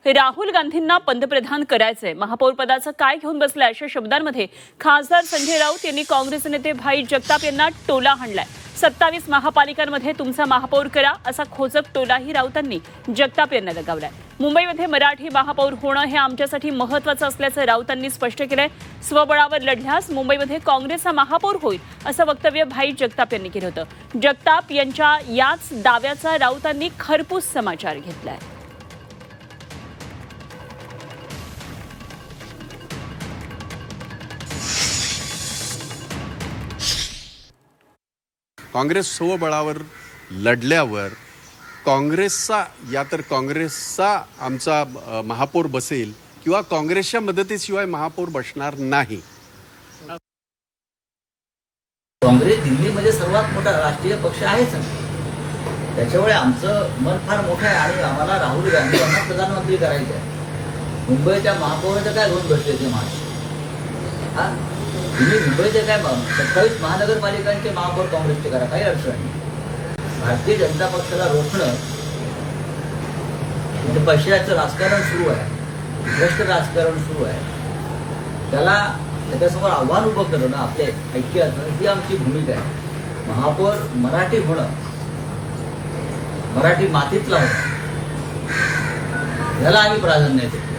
राहुल गांधींना पंतप्रधान करायचंय, महापौर पदाचं काय घेऊन बसलाय अशा शब्दांमध्ये खासदार संजय राऊत यांनी काँग्रेस नेते भाई जगताप यांना टोला हाणलाय। 27 महापालिकांमध्ये तुमचा महापौर करा असा खोचक टोलाही राऊतांनी जगताप यांना लगावलाय। मुंबईमध्ये मराठी महापौर होणं हे आमच्यासाठी महत्त्वाचं असल्याचं राऊतांनी स्पष्ट केलंय। स्वबळावर लढल्यास मुंबईमध्ये काँग्रेसचा महापौर होईल असं वक्तव्य भाई जगताप यांनी केलं होतं। जगताप यांच्या याच दाव्याचा राऊतांनी खरपूस समाचार घेतलाय। काँग्रेस स्वबळावर लढल्यावर काँग्रेसचा आमचा महापौर बसेल किंवा काँग्रेसच्या मदतीशिवाय महापौर बसणार नाही। काँग्रेस दिल्लीमध्ये सर्वात मोठा राष्ट्रीय पक्ष आहेच, त्याच्यामुळे आमचं मन फार मोठं आहे आणि आम्हाला राहुल गांधी यांना प्रधानमंत्री करायचं आहे। मुंबईच्या महापौराचं काय घेऊन बसले ते माणूस? तुम्ही मुंबईचे काय 27 महानगरपालिकांचे महापौर काँग्रेसचे करा, काही अडचण नाही। भारतीय जनता पक्षाला रोखणं म्हणजे पैशाचं राजकारण सुरू आहे, भ्रष्ट राजकारण सुरू आहे, त्याच्यासमोर आव्हान उभं करणं आपले ऐक्य असणं ही आमची भूमिका आहे। महापौर मराठी होणं, मराठी मातीतला होणं याला आम्ही प्राधान्य देतो।